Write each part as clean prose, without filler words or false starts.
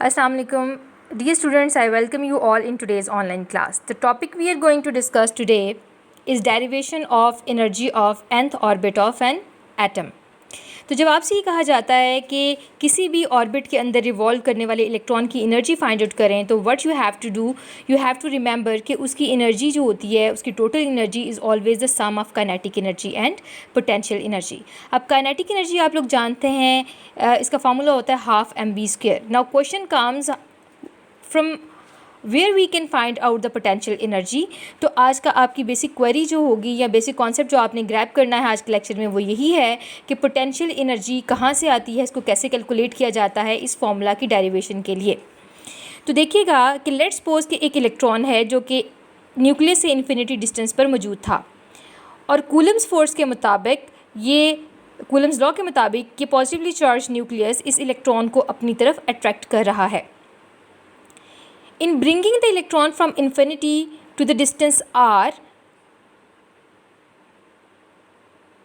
Assalamualaikum. Dear students, I welcome you all in today's online class. The topic we are going to discuss today is derivation of energy of nth orbit of an atom. तो जब आपसे ये कहा जाता है कि किसी भी ऑर्बिट के अंदर रिवॉल्व करने वाले इलेक्ट्रॉन की एनर्जी फाइंड आउट करें, तो what you have to do, you have to remember कि उसकी एनर्जी जो होती है, उसकी total energy is always the sum of kinetic energy and potential energy. अब काइनेटिक एनर्जी आप लोग जानते हैं, इसका फार्मूला होता है half mv². Now question comes from where we can find out the potential energy. तो आज का आपकी बेसिक क्वेरी जो होगी या बेसिक कॉन्सेप्ट जो आपने ग्रैब करना है आज के लेक्चर में, वो यही है कि पोटेंशियल एनर्जी कहाँ से आती है, इसको कैसे कैलकुलेट किया जाता है इस फॉर्मूला की डेरिवेशन के लिए. तो देखिएगा कि लेट्स सपोज कि एक इलेक्ट्रॉन है जो कि न्यूक्लियस से इन्फिनिटी डिस्टेंस पर मौजूद था, और कूलम्स फोर्स के मुताबिक, ये कूलम्स लॉ के मुताबिक, ये पॉजिटिवली चार्ज न्यूक्लियस इस इलेक्ट्रॉन को अपनी तरफ अट्रैक्ट कर रहा है. In bringing the electron from infinity to the distance r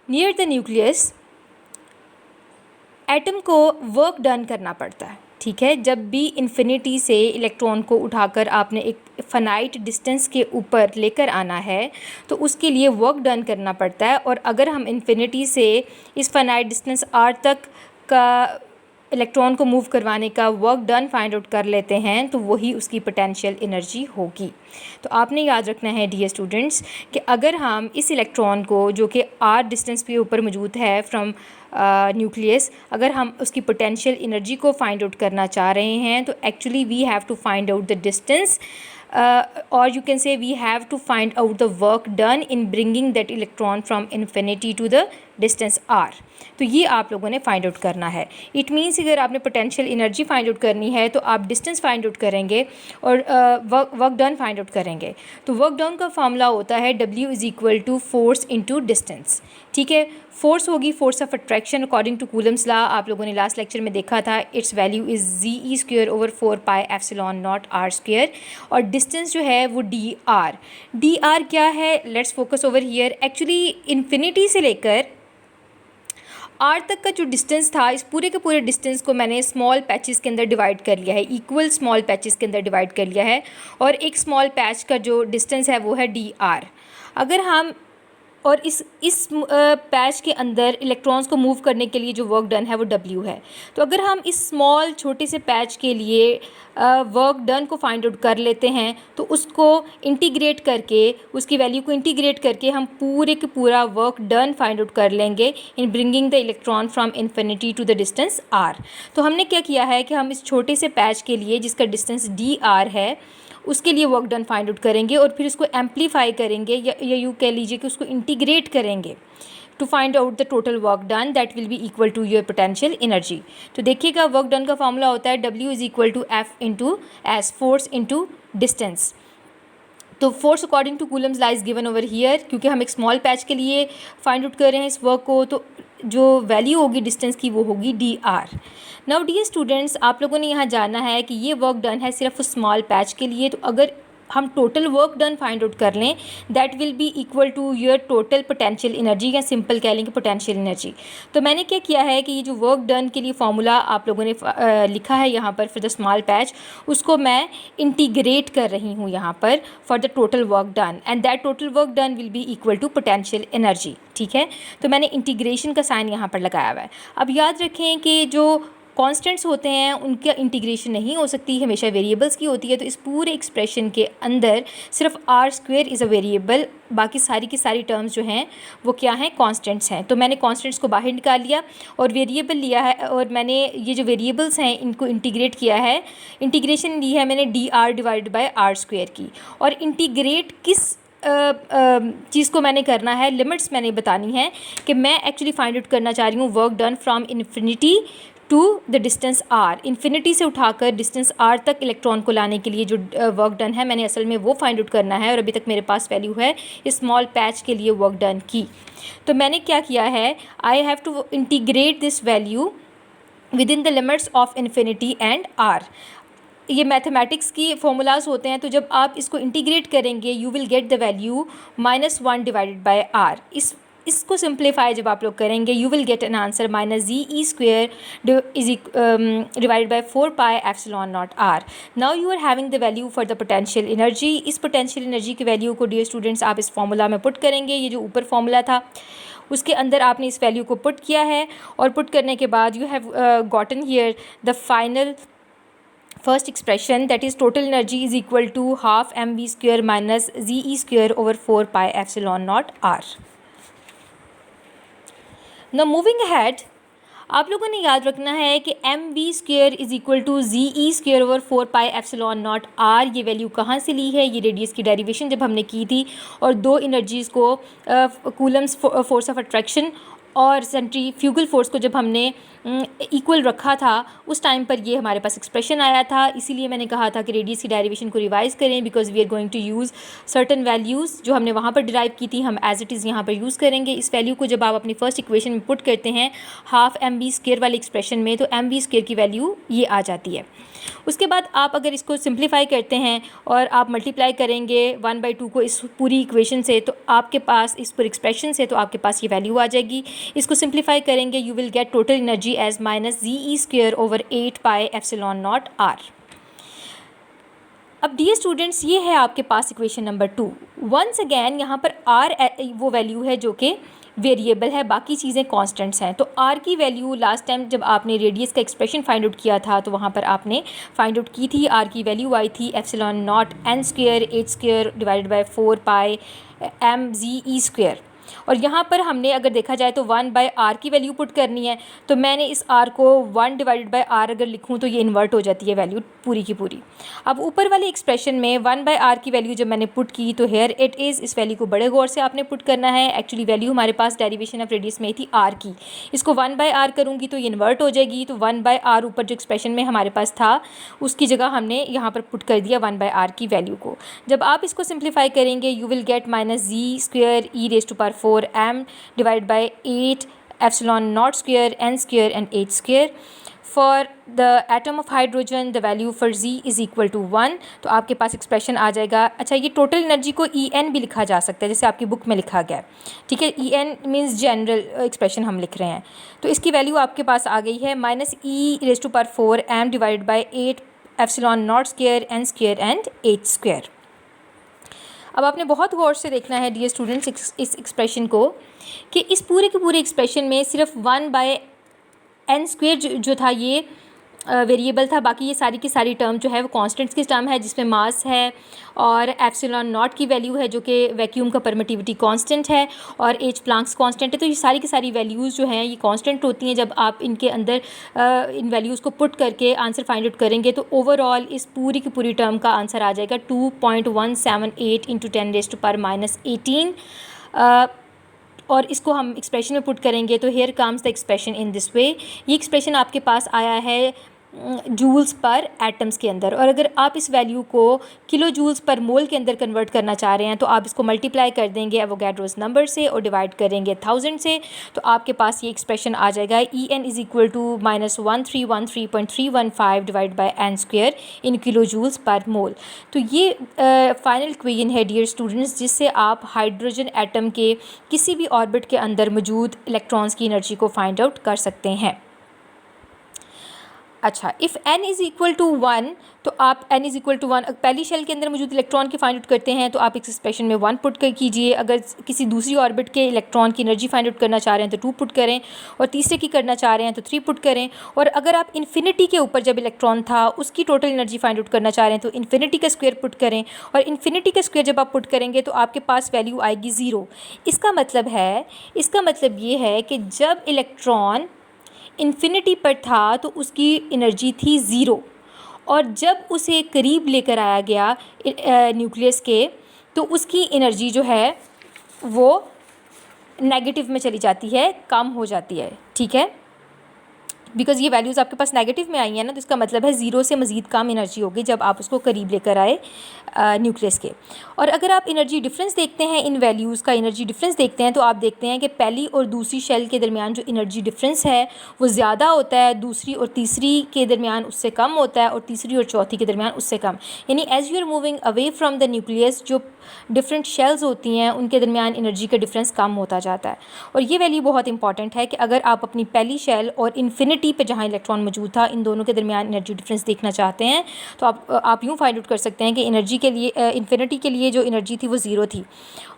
near the nucleus, atom को वर्क डन करना पड़ता है. ठीक है, जब भी इन्फिनिटी से इलेक्ट्रॉन को उठाकर आपने एक फाइनाइट डिस्टेंस के ऊपर लेकर आना है तो उसके लिए वर्क डन करना पड़ता है. और अगर हम इन्फिनिटी से इस फाइनाइट डिस्टेंस आर तक का इलेक्ट्रॉन को मूव करवाने का वर्क डन फाइंड आउट कर लेते हैं तो वही उसकी पोटेंशियल एनर्जी होगी. तो आपने याद रखना है डियर स्टूडेंट्स कि अगर हम इस इलेक्ट्रॉन को जो कि आर डिस्टेंस के ऊपर मौजूद है फ्रॉम न्यूक्लियस, अगर हम उसकी पोटेंशियल एनर्जी को फाइंड आउट करना चाह रहे हैं तो actually we have to find out the distance, or you can say we have to find out the work done in bringing that electron from infinity to the distance r. तो ये आप लोगों ने फाइंड आउट करना है. It means अगर आपने potential energy find out करनी है तो आप डिस्टेंस फाइंड आउट करेंगे और वर्क डन फाइंड आउट करेंगे. तो वर्क डन का फार्मूला होता है W is equal to force into distance. ठीक है, फोर्स होगी force of attraction according to Coulomb's law. आप लोगों ने लास्ट लेक्चर में देखा था, इट्स वैल्यू इज़ Ze²/4πε0r². और डिस्टेंस जो है वो dr क्या है, let's focus over here. Actually infinity से लेकर आर तक का जो डिस्टेंस था, इस पूरे के पूरे डिस्टेंस को मैंने स्मॉल पैचेस के अंदर डिवाइड कर लिया है, इक्वल स्मॉल पैचेस के अंदर डिवाइड कर लिया है. और एक स्मॉल पैच का जो डिस्टेंस है वो है dr. अगर हम और इस पैच के अंदर इलेक्ट्रॉन्स को मूव करने के लिए जो वर्क डन है वो W है. तो अगर हम इस स्मॉल छोटे से पैच के लिए वर्क डन को फाइंड आउट कर लेते हैं तो उसको इंटीग्रेट करके, उसकी वैल्यू को इंटीग्रेट करके हम पूरे के पूरा वर्क डन फाइंड आउट कर लेंगे in bringing the electron from infinity to the distance r. तो हमने क्या किया है कि हम इस छोटे से पैच के लिए जिसका डिस्टेंस dr है उसके लिए वर्क डन फाइंड आउट करेंगे और फिर उसको एम्पलीफाई करेंगे या यू कह लीजिए कि उसको इंटीग्रेट करेंगे to find out the total work done that will be equal to your potential energy. तो देखिएगा वर्क डन का फार्मूला होता है W is equal to F into S, force into distance. तो force according to Coulomb's law is given over here. क्योंकि हम एक small patch के लिए फाइंड आउट कर रहे हैं इस वर्क को, तो जो वैल्यू होगी डिस्टेंस की वो होगी dr. नाउ डियर स्टूडेंट्स, आप लोगों ने यहाँ जानना है कि ये वर्क डन है सिर्फ स्मॉल पैच के लिए. तो अगर हम total work done find out कर लें that will be equal to your total potential energy, या सिंपल कह लेंगे पोटेंशियल एनर्जी. तो मैंने क्या किया है कि ये जो वर्क डन के लिए फार्मूला आप लोगों ने लिखा है यहाँ पर फॉर द स्मॉल पैच, उसको मैं इंटीग्रेट कर रही हूँ यहाँ पर for the total work done, and that total work done will be equal to potential energy. ठीक है, तो मैंने इंटीग्रेशन का साइन यहाँ पर लगाया हुआ है. अब याद रखें कि जो कॉन्स्टेंट्स होते हैं उनका इंटीग्रेशन नहीं हो सकती, हमेशा वेरिएबल्स की होती है. तो इस पूरे एक्सप्रेशन के अंदर सिर्फ r² इज़ अ वेरिएबल, बाकी सारी की सारी टर्म्स जो हैं वो क्या हैं, कॉन्स्टेंट्स हैं. तो मैंने कॉन्स्टेंट्स को बाहर निकाल लिया और वेरिएबल लिया है, और मैंने ये जो वेरिएबल्स हैं इनको इंटीग्रेट किया है. इंटीग्रेशन ली है मैंने dr डिवाइड बाई r² की. और इंटीग्रेट किस चीज़ को मैंने करना है, लिमिट्स मैंने बतानी है कि मैं एक्चुअली फाइंड आउट करना चाह रही हूँ work done from infinity to the distance r. Infinity से उठाकर डिस्टेंस r तक इलेक्ट्रॉन को लाने के लिए जो वर्क डन है मैंने असल में वो फाइंड आउट करना है. और अभी तक मेरे पास वैल्यू है इस स्मॉल पैच के लिए वर्क डन की. तो मैंने क्या किया है, I have to integrate this value with in the limits of infinity and r. ये मैथमेटिक्स की फॉर्मूलाज होते हैं, तो जब आप इसको इंटीग्रेट करेंगे you will get the value -1 divided by r. इस इसको सिंप्लीफाई जब आप लोग करेंगे you will get an answer -ZE² divided by 4πε0r। Now you are having the value for the potential energy. इस पोटेंशियल एनर्जी की value को dear students आप इस फॉर्मूला में पुट करेंगे। ये जो ऊपर फॉर्मूला था उसके अंदर आपने इस वैल्यू को पुट किया है, और पुट करने के बाद you have gotten here the final first expression, that is total energy is equal to half mv² minus ZE² over 4πε0r। Now moving ahead, आप लोगों ने याद रखना है कि mv² is equal to ZE² over 4πε0r। ये value कहाँ से ली है? ये रेडियस की डेरिवेशन जब हमने की थी और दो एनर्जीज़ को कूलम्स फोर्स ऑफ अट्रैक्शन और सेंट्रीफ्यूगल फोर्स को जब हमने इक्वल रखा था उस टाइम पर ये हमारे पास एक्सप्रेशन आया था। इसीलिए मैंने कहा था कि रेडियस की डेरिवेशन को रिवाइज़ करें, because we are going to use certain values जो हमने वहाँ पर डिराइव की थी, हम एज इट इज़ यहाँ पर यूज़ करेंगे। इस वैल्यू को जब आप अपनी फर्स्ट इक्वेशन में पुट करते हैं हाफ mv² वाले एक्सप्रेशन में, तो mv² की वैल्यू ये आ जाती है। उसके बाद आप अगर इसको सिंप्लीफाई करते हैं और आप मल्टीप्लाई करेंगे 1/2 को इस पूरी इक्वेशन से, तो आपके पास इस पूरी एक्सप्रेशन से, तो आपके पास ये वैल्यू आ जाएगी। इसको सिंप्लीफाई करेंगे you will get total energy as -ZE² over 8πε0r। अब डियर स्टूडेंट्स ये है आपके पास इक्वेशन नंबर 2। वंस अगैन यहाँ पर r वो वैल्यू है जो कि वेरिएबल है, बाकी चीज़ें कांस्टेंट्स हैं। तो r की वैल्यू लास्ट टाइम जब आपने रेडियस का एक्सप्रेशन फाइंड आउट किया था तो वहाँ पर आपने फाइंड आउट की थी, r की वैल्यू आई थी ε0n² h² divided by 4πmZE²। और यहाँ पर हमने अगर देखा जाए तो 1/r की वैल्यू पुट करनी है, तो मैंने इस r को 1 डिवाइडेड बाय r अगर लिखूँ तो ये इन्वर्ट हो जाती है वैल्यू पूरी की पूरी। अब ऊपर वाले एक्सप्रेशन में 1/r की वैल्यू जब मैंने पुट की तो हेयर इट इज़, इस वैल्यू को बड़े गौर से आपने पुट करना है। एक्चुअली वैल्यू हमारे पास डेरिवेशन ऑफ रेडियस में थी r की, इसको 1/r करूँगी तो ये इन्वर्ट हो जाएगी। तो 1/r ऊपर जो एक्सप्रेशन में हमारे पास था उसकी जगह हमने यहाँ पर पुट कर दिया 1/r की वैल्यू को। जब आप इसको सिंप्लीफाई करेंगे you will gate -ZE²e⁴m divided by 8ε0² n² and h²। For the atom of hydrogen the value for Z is equal to 1। तो आपके पास एक्सप्रेशन आ जाएगा। अच्छा, ये टोटल एनर्जी को En भी लिखा जा सकता है जैसे आपकी बुक में लिखा गया है, ठीक है। En मीन्स जनरल एक्सप्रेशन हम लिख रहे हैं, तो इसकी वैल्यू आपके पास आ गई है -E⁴m divided by 8ε0² n² and h²। अब आपने बहुत गौर से देखना है डियर स्टूडेंट्स इस एक्सप्रेशन को कि इस पूरे के पूरे एक्सप्रेशन में सिर्फ 1/n² जो था ये वेरिएबल था, बाकी ये सारी की सारी टर्म जो है वो कांस्टेंट्स की टर्म है, जिसमें मास है और ε0 की वैल्यू है जो कि वैक्यूम का परमिटिविटी कांस्टेंट है और h प्लैंक्स कांस्टेंट है। तो ये सारी की सारी वैल्यूज़ जो हैं ये कांस्टेंट होती हैं। जब आप इनके अंदर इन वैल्यूज़ को पुट करके आंसर फाइंड आउट करेंगे तो ओवरऑल इस पूरी की पूरी टर्म का आंसर आ जाएगा 2.178 × 10⁻⁻18। और इसको हम एक्सप्रेशन में पुट करेंगे तो here comes the expression in this way. ये एक्सप्रेशन आपके पास आया है जूल्स पर एटम्स के अंदर, और अगर आप इस वैल्यू को किलो जूल्स पर मोल के अंदर कन्वर्ट करना चाह रहे हैं तो आप इसको मल्टीप्लाई कर देंगे एवोगैड्रोस नंबर से और डिवाइड करेंगे 1000 से, तो आपके पास ये एक्सप्रेशन आ जाएगा En is equal to -1313.315 divide by n² in kilo joules पर मोल। तो ये फाइनल इक्वेशन है डियर स्टूडेंट्स, जिससे आप हाइड्रोजन एटम के किसी भी ऑर्बिट के अंदर मौजूद इलेक्ट्रॉन्स की एनर्जी को फाइंड आउट कर सकते हैं। अच्छा, if n is equal to 1 तो आप n इज़ इक्वल टू 1 पहली शेल के अंदर मौजूद इलेक्ट्रॉन की फाइंड आउट करते हैं तो आप इस एक्सप्रेशन में 1 पुट कर कीजिए। अगर किसी दूसरी ऑर्बिट के इलेक्ट्रॉन की एनर्जी फाइंड आउट करना चाह रहे हैं तो 2 पुट करें, और तीसरे की करना चाह रहे हैं तो 3 पुट करें। और अगर आप इन्फिनिटी के ऊपर जब इलेक्ट्रॉन था उसकी टोटल एनर्जी फाइंड आउट करना चाह रहे हैं तो इन्फिनिटी का स्क्वायर पुट करें, और इन्फिनिटी का स्क्वायर जब आप पुट करेंगे तो आपके पास वैल्यू आएगी 0। इसका मतलब ये है कि जब इलेक्ट्रॉन इन्फिनिटी पर था तो उसकी एनर्जी थी 0, और जब उसे करीब लेकर आया गया न्यूक्लियस के तो उसकी एनर्जी जो है वो नेगेटिव में चली जाती है, कम हो जाती है, ठीक है। बिकॉज ये वैल्यूज़ आपके पास नेगेटिव में आई हैं ना, तो इसका मतलब है ज़ीरो से मज़ीद कम एनर्जी होगी जब आप उसको करीब लेकर आए न्यूक्लियस के। और अगर आप एनर्जी डिफरेंस देखते हैं, इन वैल्यूज़ का एनर्जी डिफरेंस देखते हैं, तो आप देखते हैं कि पहली और दूसरी शेल के दरमियान जो एनर्जी डिफरेंस है वो ज़्यादा होता है, दूसरी और तीसरी के दरमियान उससे कम होता है, और तीसरी और चौथी के दरमियान उससे कम। यानी as you are moving away from the nucleus, जो डिफरेंट शेल्स होती हैं उनके दरमियान एनर्जी का डिफरेंस कम होता जाता है। और ये वैल्यू बहुत इंपॉर्टेंट है कि अगर आप अपनी पहली शेल और इन्फिनिटी पे जहाँ इलेक्ट्रॉन मौजूद था, इन दोनों के दरमियान एनर्जी डिफरेंस देखना चाहते हैं, तो आप यूँ फाइंड आउट कर सकते हैं कि एनर्जी के लिए इन्फिनिटी के लिए जो एनर्जी थी वो ज़ीरो थी,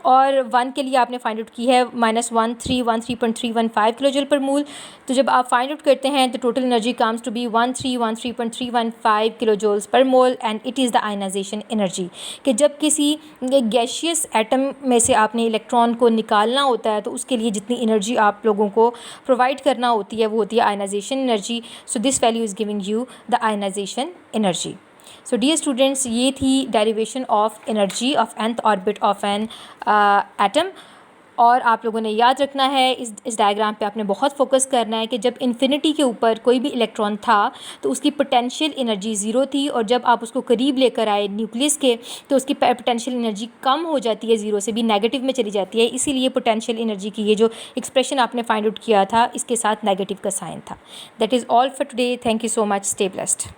और 1 के लिए आपने फाइंड आउट की है -1313.315 किलो जूल पर मूल। तो जब आप फाइंड आउट करते हैं तो total energy comes to be 1313.315 kilo joules पर mole, and it is the ionization energy. कि जब किसी गैशियस एटम में से आपने इलेक्ट्रॉन को निकालना होता है तो उसके लिए जितनी एनर्जी आप लोगों को प्रोवाइड करना होती है वो होती है ionization energy. So this value is giving you the ionization energy. So dear students, ये थी derivation of energy of nth orbit of an atom. और आप लोगों ने याद रखना है, इस डायग्राम पे आपने बहुत फोकस करना है कि जब इन्फिनिटी के ऊपर कोई भी इलेक्ट्रॉन था तो उसकी पोटेंशियल एनर्जी ज़ीरो थी, और जब आप उसको करीब लेकर आए न्यूक्लियस के तो उसकी पोटेंशियल एनर्जी कम हो जाती है, ज़ीरो से भी नेगेटिव में चली जाती है। इसीलिए पोटेंशियल एनर्जी की ये जो एक्सप्रेशन आपने फाइंड आउट किया था इसके साथ नेगेटिव का साइन था। That is all for today. Thank you so much. Stay blessed.